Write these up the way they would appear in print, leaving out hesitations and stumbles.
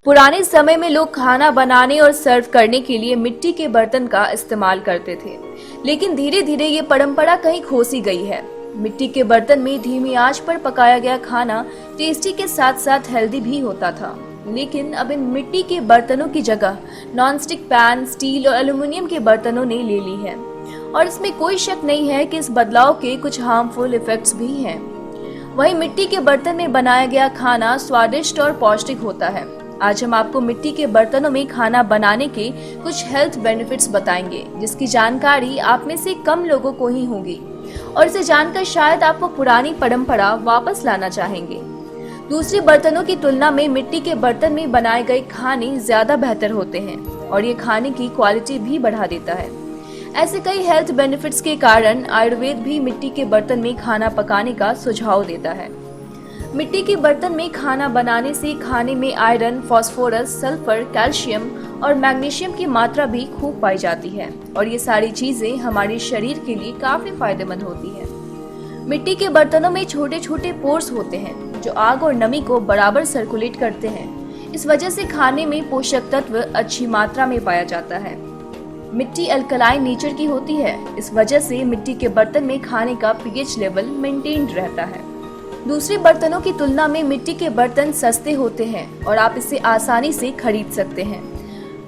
पुराने समय में लोग खाना बनाने और सर्व करने के लिए मिट्टी के बर्तन का इस्तेमाल करते थे, लेकिन धीरे धीरे ये परंपरा कहीं खो सी गई है। मिट्टी के बर्तन में धीमी आंच पर पकाया गया खाना टेस्टी के साथ साथ हेल्दी भी होता था, लेकिन अब इन मिट्टी के बर्तनों की जगह नॉनस्टिक पैन, स्टील और एल्युमिनियम के बर्तनों ने ले ली है। और इसमें कोई शक नहीं है कि इस बदलाव के कुछ हार्मफुल इफेक्ट्स भी हैं। वहीं मिट्टी के बर्तन में बनाया गया खाना स्वादिष्ट और पौष्टिक होता है। आज हम आपको मिट्टी के बर्तनों में खाना बनाने के कुछ हेल्थ बेनिफिट्स बताएंगे, जिसकी जानकारी आप में से कम लोगों को ही होगी और इसे जानकर शायद आप वो पुरानी परंपरा वापस लाना चाहेंगे। दूसरे बर्तनों की तुलना में मिट्टी के बर्तन में बनाए गए खाने ज्यादा बेहतर होते हैं और ये खाने की क्वालिटी भी बढ़ा देता है। ऐसे कई हेल्थ बेनिफिट्स के कारण आयुर्वेद भी मिट्टी के बर्तन में खाना पकाने का सुझाव देता है। मिट्टी के बर्तन में खाना बनाने से खाने में आयरन, फास्फोरस, सल्फर, कैल्शियम और मैग्नीशियम की मात्रा भी खूब पाई जाती है और ये सारी चीजें हमारे शरीर के लिए काफी फायदेमंद होती है। मिट्टी के बर्तनों में छोटे छोटे पोर्स होते हैं जो आग और नमी को बराबर सर्कुलेट करते हैं। इस वजह से खाने में पोषक तत्व अच्छी मात्रा में पाया जाता है। मिट्टी अल्कलाइन नेचर की होती है, इस वजह से मिट्टी के बर्तन में खाने का पीएच लेवल मेंटेन्ड रहता है। दूसरे बर्तनों की तुलना में मिट्टी के बर्तन सस्ते होते हैं और आप इसे आसानी से खरीद सकते हैं।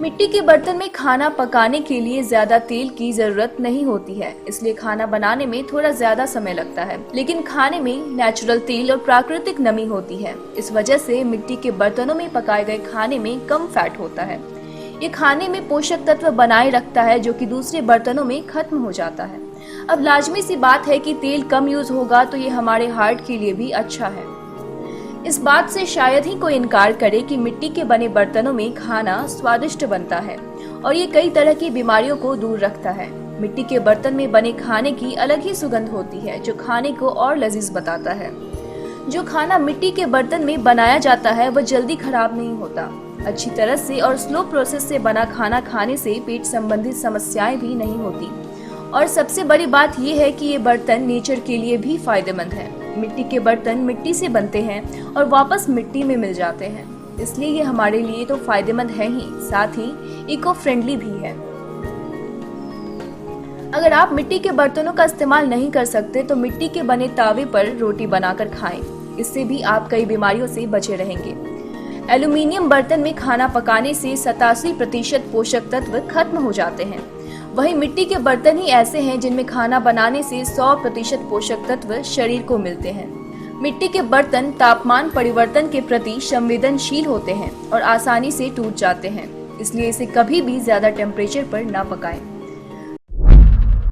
मिट्टी के बर्तन में खाना पकाने के लिए ज्यादा तेल की जरूरत नहीं होती है, इसलिए खाना बनाने में थोड़ा ज्यादा समय लगता है, लेकिन खाने में नेचुरल तेल और प्राकृतिक नमी होती है। इस वजह से मिट्टी के बर्तनों में पकाए गए खाने में कम फैट होता है। ये खाने में पोषक तत्व बनाए रखता है जो कि दूसरे बर्तनों में खत्म हो जाता है। अब लाजमी सी बात है कि तेल कम यूज होगा तो ये हमारे हार्ट के लिए भी अच्छा है। इस बात से शायद ही कोई इनकार करे कि मिट्टी के बने बर्तनों में खाना स्वादिष्ट बनता है और ये कई तरह की बीमारियों को दूर रखता है। मिट्टी के बर्तन में बने खाने की अलग ही सुगंध होती है जो खाने को और लजीज बताता है। जो खाना मिट्टी के बर्तन में बनाया जाता है वह जल्दी खराब नहीं होता। अच्छी तरह से और स्लो प्रोसेस से बना खाना खाने से पेट संबंधित समस्याएं भी नहीं होती और सबसे बड़ी बात यह है कि ये बर्तन नेचर के लिए भी फायदेमंद है। मिट्टी के बर्तन मिट्टी से बनते हैं और वापस मिट्टी में मिल जाते हैं, इसलिए ये हमारे लिए तो फायदेमंद है ही, साथ ही इको फ्रेंडली भी है। अगर आप मिट्टी के बर्तनों का इस्तेमाल नहीं कर सकते तो मिट्टी के बने तावे पर रोटी बनाकर खाएं, इससे भी आप कई बीमारियों से बचे रहेंगे। एल्युमिनियम बर्तन में खाना पकाने से 87% पोषक तत्व खत्म हो जाते हैं। वहीं मिट्टी के बर्तन ही ऐसे हैं जिनमें खाना बनाने से 100% पोषक तत्व शरीर को मिलते हैं। मिट्टी के बर्तन तापमान परिवर्तन के प्रति संवेदनशील होते हैं और आसानी से टूट जाते हैं, इसलिए इसे कभी भी ज्यादा टेम्परेचर पर ना पकाएं।